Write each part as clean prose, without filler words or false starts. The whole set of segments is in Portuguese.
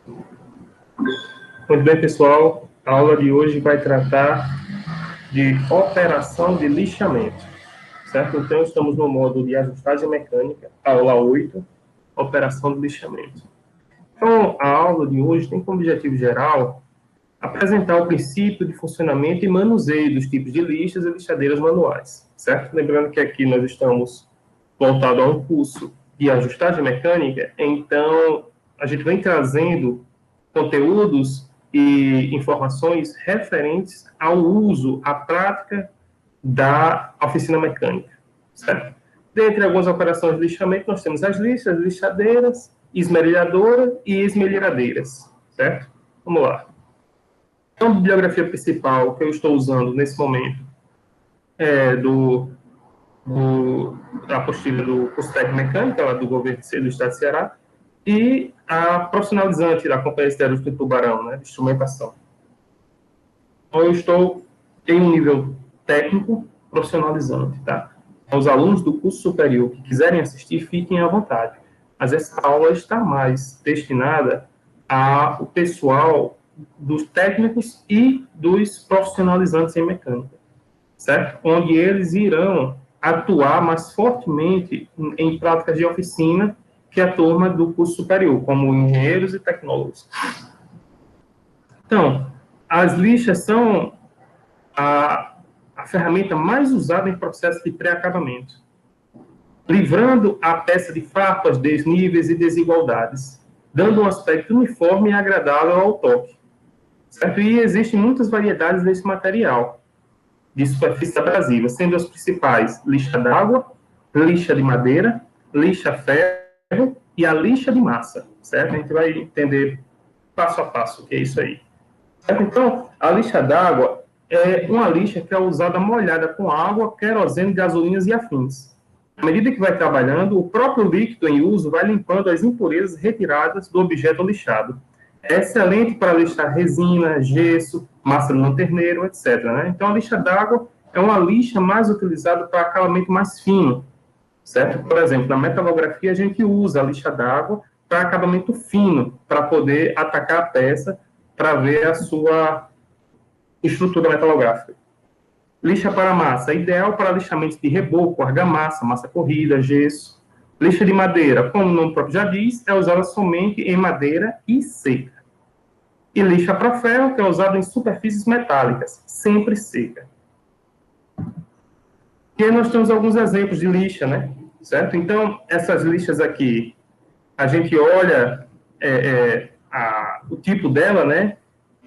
Muito bem, pessoal. A aula de hoje vai tratar de operação de lixamento, certo? Então, estamos no módulo de ajustagem mecânica, aula 8, operação de lixamento. Então, a aula de hoje tem como objetivo geral apresentar o princípio de funcionamento e manuseio dos tipos de lixas e lixadeiras manuais, certo? Lembrando que aqui nós estamos voltados a um curso de ajustagem mecânica, então a gente vem trazendo conteúdos e informações referentes ao uso, à prática da oficina mecânica, certo? Dentre algumas operações de lixamento, nós temos as lixas, lixadeiras, esmerilhadora e esmerilhadeiras, certo? Vamos lá. Então, a bibliografia principal que eu estou usando nesse momento é da apostila do curso técnico mecânica, lá do governo do estado de Ceará, e a profissionalizante da Companhia Siderúrgica de Tubarão, né, de instrumentação. Então, eu estou em um nível técnico profissionalizante, tá? Os alunos do curso superior que quiserem assistir, fiquem à vontade. Mas essa aula está mais destinada ao pessoal dos técnicos e dos profissionalizantes em mecânica, certo? Onde eles irão atuar mais fortemente em práticas de oficina que a turma do curso superior, como engenheiros e tecnólogos. Então, as lixas são a ferramenta mais usada em processo de pré-acabamento, livrando a peça de farpas, desníveis e desigualdades, dando um aspecto uniforme e agradável ao toque, certo? E existem muitas variedades desse material de superfície abrasiva, sendo as principais lixa d'água, lixa de madeira, lixa ferro e a lixa de massa, certo? A gente vai entender passo a passo o que é isso aí. Certo? Então, a lixa d'água é uma lixa que é usada molhada com água, querosene, gasolinas e afins. À medida que vai trabalhando, o próprio líquido em uso vai limpando as impurezas retiradas do objeto lixado. É excelente para lixar resina, gesso, massa de lanterneiro, etc. Né? Então, a lixa d'água é uma lixa mais utilizada para acabamento mais fino, certo? Por exemplo, na metalografia, a gente usa a lixa d'água para acabamento fino, para poder atacar a peça, para ver a sua estrutura metalográfica. Lixa para massa, ideal para lixamentos de reboco, argamassa, massa corrida, gesso. Lixa de madeira, como o nome próprio já diz, é usada somente em madeira e seca. E lixa para ferro, que é usada em superfícies metálicas, sempre seca. E aí nós temos alguns exemplos de lixa, né? Certo? Então, essas lixas aqui, a gente olha o tipo dela, né?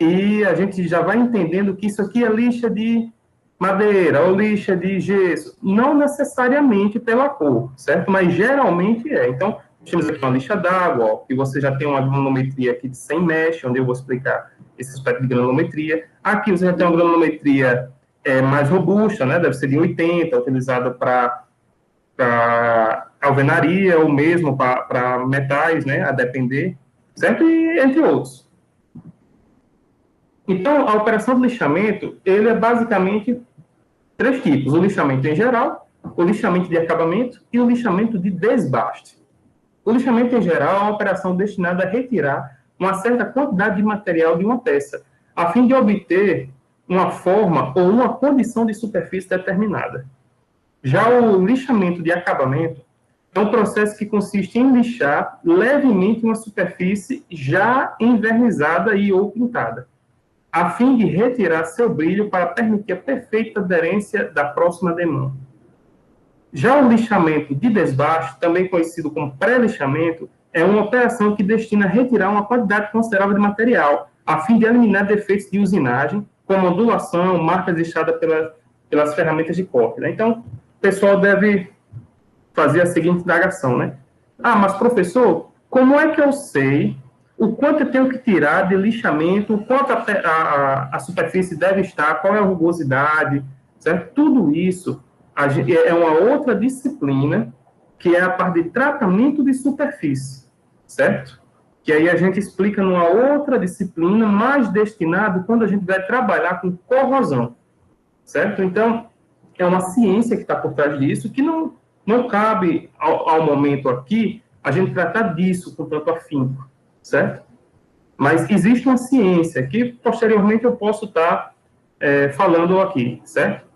E a gente já vai entendendo que isso aqui é lixa de madeira ou lixa de gesso, não necessariamente pela cor, certo? Mas geralmente é. Então, temos aqui uma lixa d'água, que você já tem uma granulometria aqui de 100 mesh, onde eu vou explicar esse aspecto de granulometria. Aqui você já tem uma granulometria mais robusta, né? Deve ser de 80, utilizada para alvenaria ou mesmo para metais, né? A depender, certo? E entre outros. Então, a operação de lixamento, ele é basicamente 3 tipos: o lixamento em geral, o lixamento de acabamento e o lixamento de desbaste. O lixamento em geral é uma operação destinada a retirar uma certa quantidade de material de uma peça, a fim de obter uma forma ou uma condição de superfície determinada. Já o lixamento de acabamento é um processo que consiste em lixar levemente uma superfície já envernizada e ou pintada, a fim de retirar seu brilho para permitir a perfeita aderência da próxima demão. Já o lixamento de desbaste, também conhecido como pré-lixamento, é uma operação que destina a retirar uma quantidade considerável de material, a fim de eliminar defeitos de usinagem, como ondulação, marcas deixadas pelas ferramentas de corte. Né? Então, o pessoal deve fazer a seguinte indagação, né? Ah, mas professor, como é que eu sei o quanto eu tenho que tirar de lixamento, o quanto a superfície deve estar, qual é a rugosidade, certo? Tudo isso é uma outra disciplina, que é a parte de tratamento de superfície, certo? Que aí a gente explica numa outra disciplina, mais destinado quando a gente vai trabalhar com corrosão, certo? Então, é uma ciência que está por trás disso, que não cabe ao momento aqui a gente tratar disso com tanto afinco, certo? Mas existe uma ciência que, posteriormente, eu posso estar falando aqui, certo?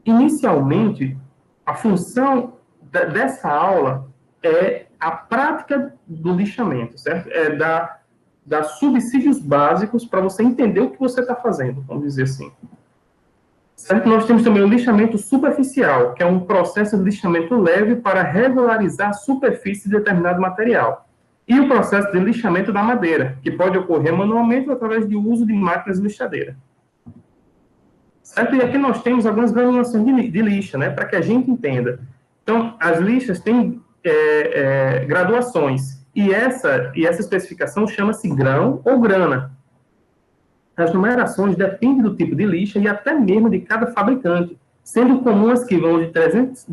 Inicialmente, a função dessa aula é a prática do lixamento, certo? É dar subsídios básicos para você entender o que você está fazendo, vamos dizer assim. Certo? Nós temos também o lixamento superficial, que é um processo de lixamento leve para regularizar a superfície de determinado material. E o processo de lixamento da madeira, que pode ocorrer manualmente ou através do uso de máquinas lixadeiras. Certo? E aqui nós temos algumas granulações de lixa, né, para que a gente entenda. Então, as lixas têm graduações, e essa especificação chama-se grão ou grana. As numerações dependem do tipo de lixa e até mesmo de cada fabricante, sendo comuns que vão de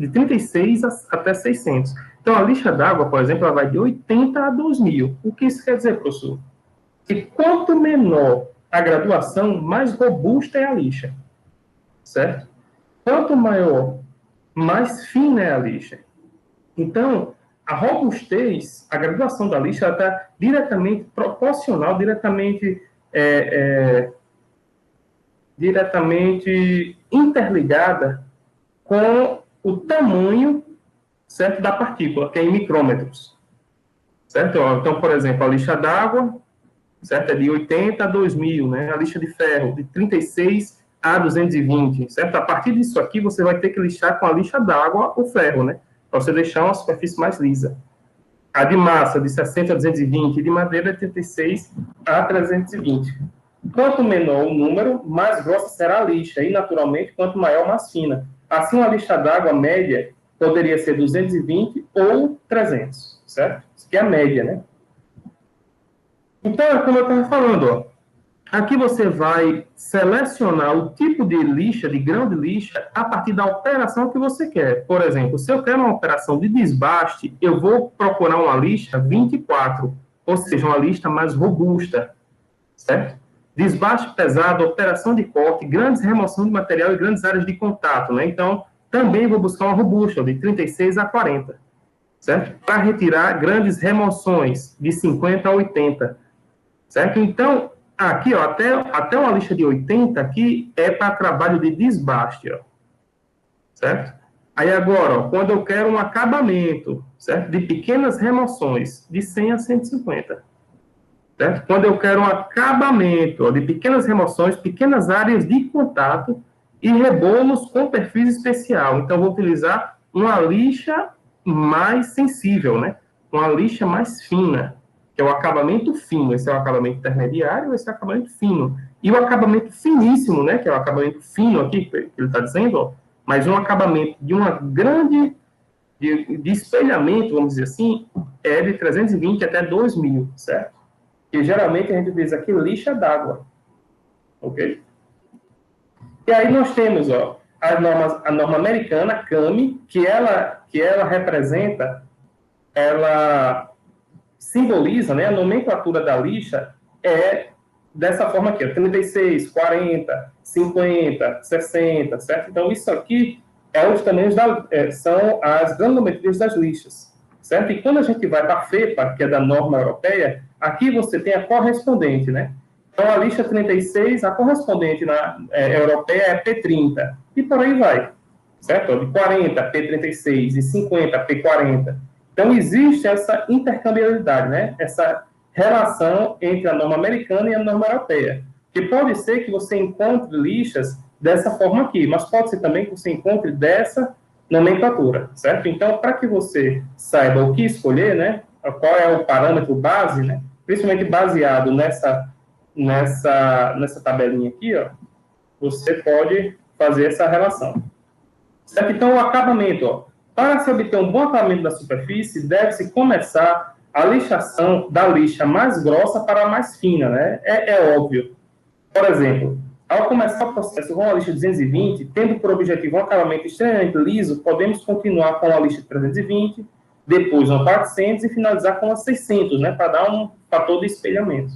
36 até 600. Então, a lixa d'água, por exemplo, ela vai de 80 a 2.000. O que isso quer dizer, professor? Que quanto menor a graduação, mais robusta é a lixa. Certo? Quanto maior, mais fina é a lixa. Então, a robustez, a graduação da lixa, está diretamente proporcional, diretamente interligada com o tamanho, certo, da partícula, que é em micrômetros. Certo? Então, por exemplo, a lixa d'água, certo, é de 80 a 2.000, né? A lixa de ferro, de 36 a 220, certo? A partir disso aqui, você vai ter que lixar com a lixa d'água o ferro, né? Para você deixar uma superfície mais lisa. A de massa, de 60 a 220, e de madeira, de 36 a 320. Quanto menor o número, mais grossa será a lixa, e, naturalmente, quanto maior, mais fina. Assim, uma lixa d'água média poderia ser 220 ou 300, certo? Isso aqui é a média, né? Então, como eu estava falando, ó, aqui você vai selecionar o tipo de lixa, de grão de lixa, a partir da operação que você quer. Por exemplo, se eu quero uma operação de desbaste, eu vou procurar uma lixa 24, ou seja, uma lixa mais robusta, certo? Desbaste pesado, operação de corte, grandes remoção de material e grandes áreas de contato, né? Então, também vou buscar uma robusta, de 36 a 40, certo? Para retirar grandes remoções, de 50 a 80, certo? Então, aqui, ó, até uma lixa de 80 aqui é para trabalho de desbaste, ó, certo? Aí agora, ó, quando eu quero um acabamento, certo? De pequenas remoções, de 100 a 150, certo? Quando eu quero um acabamento, ó, de pequenas remoções, pequenas áreas de contato e rebolos com perfil especial. Então, vou utilizar uma lixa mais sensível, né? Uma lixa mais fina, que é o acabamento fino. Esse é o acabamento intermediário, esse é o acabamento fino. E o acabamento finíssimo, né, que é o acabamento fino aqui, que ele está dizendo, ó, mas um acabamento de uma grande, de espelhamento, vamos dizer assim, é de 320 até 2.000, certo? Que geralmente a gente utiliza aqui lixa d'água, ok? E aí nós temos, ó, a norma americana, CAME, que ela representa, ela simboliza, né, a nomenclatura da lixa é dessa forma aqui, ó, 36, 40, 50, 60, certo? Então, isso aqui é os tamanhos são as granulometrias das lixas, certo? E quando a gente vai para a FEPA, que é da norma europeia, aqui você tem a correspondente, né? Então, a lixa 36, a correspondente na europeia é P30, e por aí vai, certo? De 40, P36, e 50, P40. Então, existe essa intercambiabilidade, né? Essa relação entre a norma americana e a norma europeia. Que pode ser que você encontre lixas dessa forma aqui, mas pode ser também que você encontre dessa nomenclatura, certo? Então, para que você saiba o que escolher, né? Qual é o parâmetro base, né? Principalmente baseado nessa tabelinha aqui, ó, você pode fazer essa relação. Certo? Então, o acabamento, ó, para se obter um bom acabamento da superfície, deve-se começar a lixação da lixa mais grossa para a mais fina, né? É óbvio. Por exemplo, ao começar o processo com a lixa 220, tendo por objetivo um acabamento extremamente liso, podemos continuar com a lixa 320, depois uma 400 e finalizar com a 600, né? Para dar um fator de espelhamento.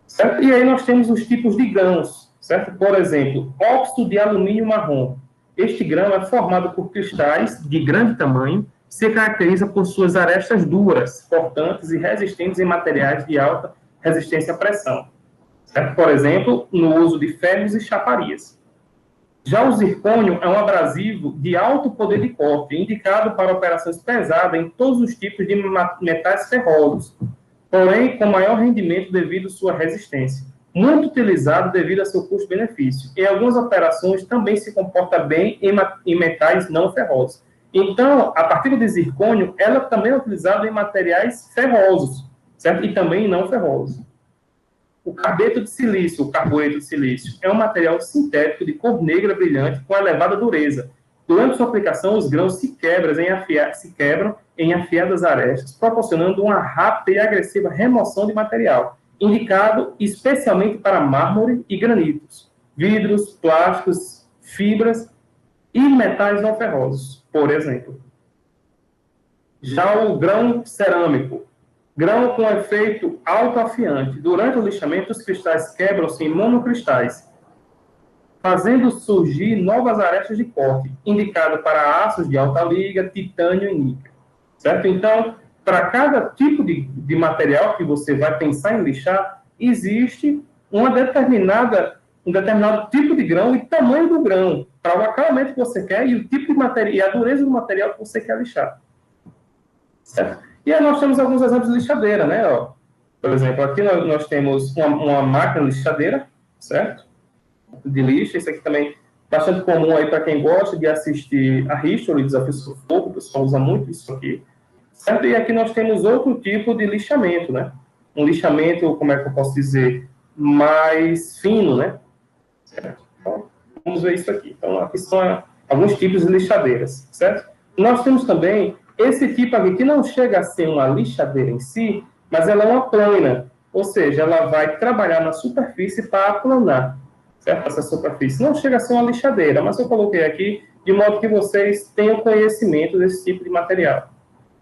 Certo? E aí nós temos os tipos de grãos, certo? Por exemplo, óxido de alumínio marrom. Este grão é formado por cristais de grande tamanho, se caracteriza por suas arestas duras, cortantes e resistentes em materiais de alta resistência à pressão, certo? Por exemplo, no uso de ferros e chaparias. Já o zircônio é um abrasivo de alto poder de corte, indicado para operações pesadas em todos os tipos de metais ferrosos, porém com maior rendimento devido à sua resistência. Muito utilizado devido a seu custo-benefício. Em algumas operações também se comporta bem em metais não ferrosos. Então, a partícula de zircônio, ela também é utilizada em materiais ferrosos, certo? E também não ferrosos. O carbeto de silício, o carboeto de silício, é um material sintético de cor negra brilhante com elevada dureza. Durante sua aplicação, os grãos se quebram em afiadas arestas, proporcionando uma rápida e agressiva remoção de material, indicado especialmente para mármore e granitos, vidros, plásticos, fibras e metais não ferrosos, por exemplo. Já o grão cerâmico, grão com efeito autoafiante. Durante o lixamento, os cristais quebram-se em monocristais, fazendo surgir novas arestas de corte, indicado para aços de alta liga, titânio e níquel. Certo? Então, para cada tipo de material que você vai pensar em lixar, existe um determinado tipo de grão e tamanho do grão, para o acabamento que você quer e o tipo de material, e a dureza do material que você quer lixar. Certo? E aí nós temos alguns exemplos de lixadeira, né? Ó, por exemplo, aqui nós temos uma máquina lixadeira, certo? De lixo, isso aqui também bastante comum aí para quem gosta de assistir a History, Desafio sobre Fogo, o pessoal usa muito isso aqui, certo? E aqui nós temos outro tipo de lixamento, né? Um lixamento, como é que eu posso dizer, mais fino, né? Certo? Então, vamos ver isso aqui. Então, aqui são alguns tipos de lixadeiras, certo? Nós temos também esse tipo aqui, que não chega a ser uma lixadeira em si, mas ela é uma plana, ou seja, ela vai trabalhar na superfície para aplanar, certo? Essa superfície não chega a ser uma lixadeira, mas eu coloquei aqui de modo que vocês tenham conhecimento desse tipo de material,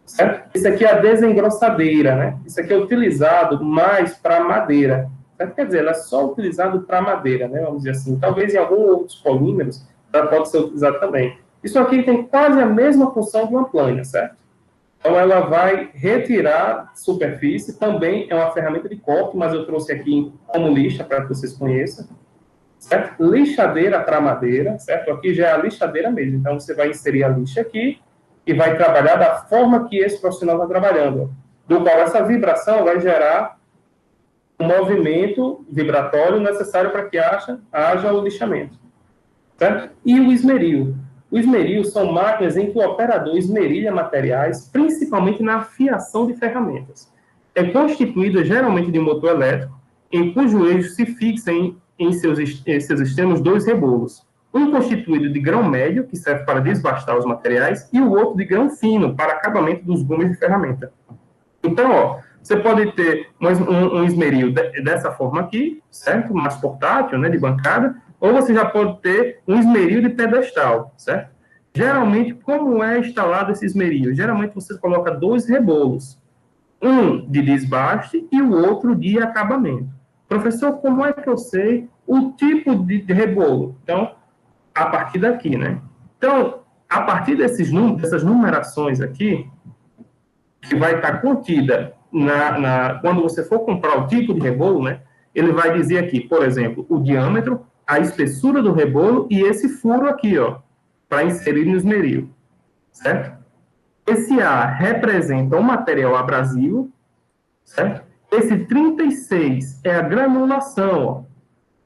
certo? Isso aqui é a desengrossadeira, né? Isso aqui é utilizado mais para madeira, certo? Quer dizer, ela é só utilizado para madeira, né? Vamos dizer assim. Talvez em alguns outros polímeros ela pode ser utilizada também. Isso aqui tem quase a mesma função de uma plana, certo? Então, ela vai retirar superfície, também é uma ferramenta de corte, mas eu trouxe aqui como lixa, para que vocês conheçam, certo? Lixadeira para madeira, certo? Aqui já é a lixadeira mesmo, então você vai inserir a lixa aqui e vai trabalhar da forma que esse profissional está trabalhando, do qual essa vibração vai gerar um movimento vibratório necessário para que haja o lixamento, certo? E o esmeril. O esmeril são máquinas em que o operador esmerilha materiais, principalmente na afiação de ferramentas. É constituída geralmente de motor elétrico, em cujo eixo se fixam em seus extremos dois rebolos. Um constituído de grão médio, que serve para desbastar os materiais, e o outro de grão fino, para acabamento dos gumes de ferramenta. Então, ó, você pode ter um esmeril dessa forma aqui, certo? Mais portátil, né, de bancada, ou você já pode ter um esmeril de pedestal, certo? Geralmente, como é instalado esse esmeril? Geralmente você coloca dois rebolos, um de desbaste e o outro de acabamento. Professor, como é que eu sei o tipo de rebolo? Então, a partir daqui, né? Então, a partir dessas numerações aqui, que vai estar contida quando você for comprar o tipo de rebolo, né? Ele vai dizer aqui, por exemplo, o diâmetro, a espessura do rebolo e esse furo aqui, ó, para inserir no esmeril, certo? Esse A representa um material abrasivo, certo? Esse 36 é a granulação, ó,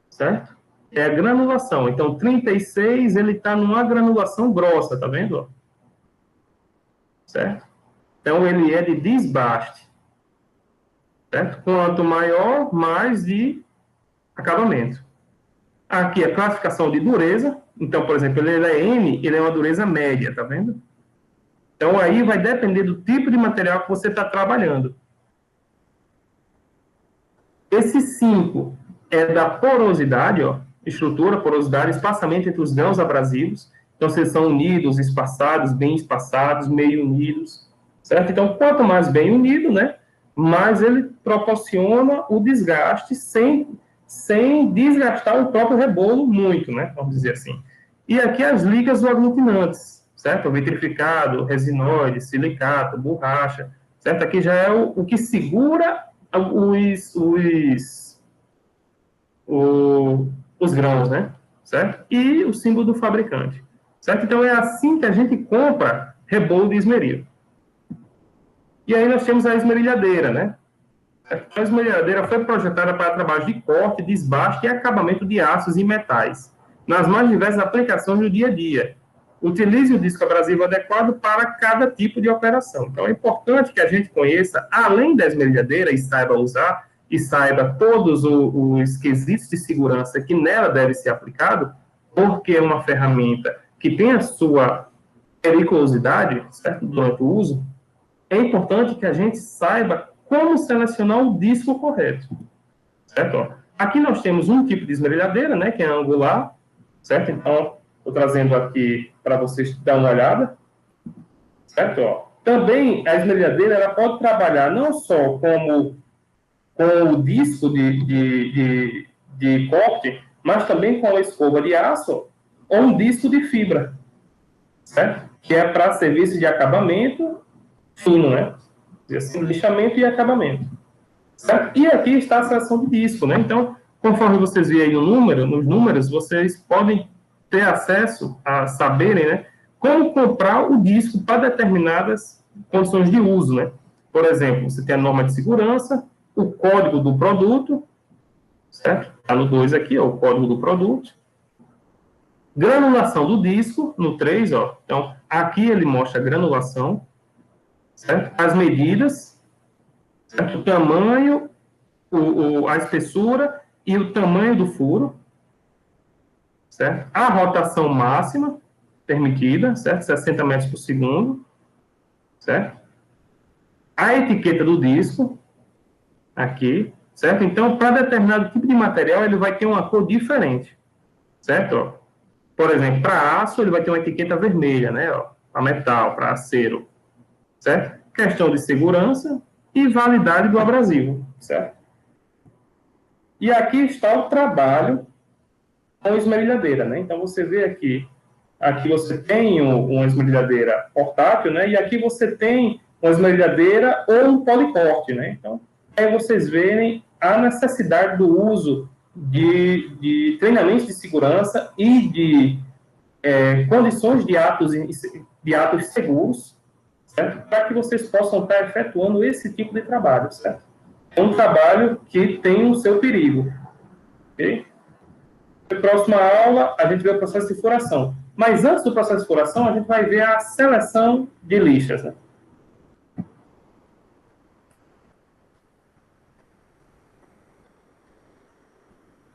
certo? É a granulação. Então, 36, ele está numa granulação grossa, tá vendo? Ó? Certo? Então, ele é de desbaste, certo? Quanto maior, mais de acabamento. Aqui a classificação de dureza. Então, por exemplo, ele é N, ele é uma dureza média, tá vendo? Então, aí vai depender do tipo de material que você está trabalhando. Esse 5 é da porosidade, ó, estrutura, porosidade, espaçamento entre os grãos abrasivos. Então, vocês são unidos, espaçados, bem espaçados, meio unidos, certo? Então, quanto mais bem unido, né, mais ele proporciona o desgaste sem desgastar o próprio rebolo muito, né, vamos dizer assim. E aqui as ligas aglutinantes, certo? O vitrificado, resinoide, silicato, borracha, certo? Aqui já é o que segura os grãos, né? Certo? E o símbolo do fabricante. Certo? Então, é assim que a gente compra rebolo de esmeril. E aí nós temos a esmerilhadeira, né? A esmerilhadeira foi projetada para trabalhos de corte, desbaste e acabamento de aços e metais, nas mais diversas aplicações do dia a dia. Utilize o disco abrasivo adequado para cada tipo de operação. Então, é importante que a gente conheça, além da esmerilhadeira, e saiba usar, e saiba todos os quesitos de segurança que nela deve ser aplicado, porque é uma ferramenta que tem a sua periculosidade, certo? Durante o uso. É importante que a gente saiba como selecionar o disco correto, certo? Aqui nós temos um tipo de esmerilhadeira, né, que é angular, certo? Então, estou trazendo aqui para vocês dar uma olhada, certo? Também a esmerilhadeira ela pode trabalhar não só com o disco de corte, mas também com a escova de aço ou um disco de fibra, certo? Que é para serviço de acabamento fino, né? Assim, lixamento e acabamento. Certo? E aqui está a seleção de disco, né? Então, conforme vocês veem aí nos números, vocês podem ter acesso a saberem, né, como comprar o disco para determinadas condições de uso, né? Por exemplo, você tem a norma de segurança, o código do produto, certo? Está no 2 aqui, ó, o código do produto. Granulação do disco, no 3, ó. Então, aqui ele mostra a granulação, certo? As medidas, certo? O tamanho, a espessura e o tamanho do furo, certo? A rotação máxima permitida, certo? 60 metros por segundo, certo? A etiqueta do disco, aqui, certo? Então, para determinado tipo de material, ele vai ter uma cor diferente, certo? Por exemplo, para aço, ele vai ter uma etiqueta vermelha, né? Para metal, para acero, certo? Questão de segurança e validade do abrasivo, certo? E aqui está o trabalho com esmerilhadeira, né? Então, você vê aqui você tem uma esmerilhadeira portátil, né? E aqui você tem uma esmerilhadeira ou um policorte, né? Então, aí vocês verem a necessidade do uso de treinamentos de segurança e de condições de atos seguros, certo? Para que vocês possam estar efetuando esse tipo de trabalho, certo? É um trabalho que tem o seu perigo, ok? Na próxima aula, a gente vê o processo de furação. Mas antes do processo de furação, a gente vai ver a seleção de lixas, né?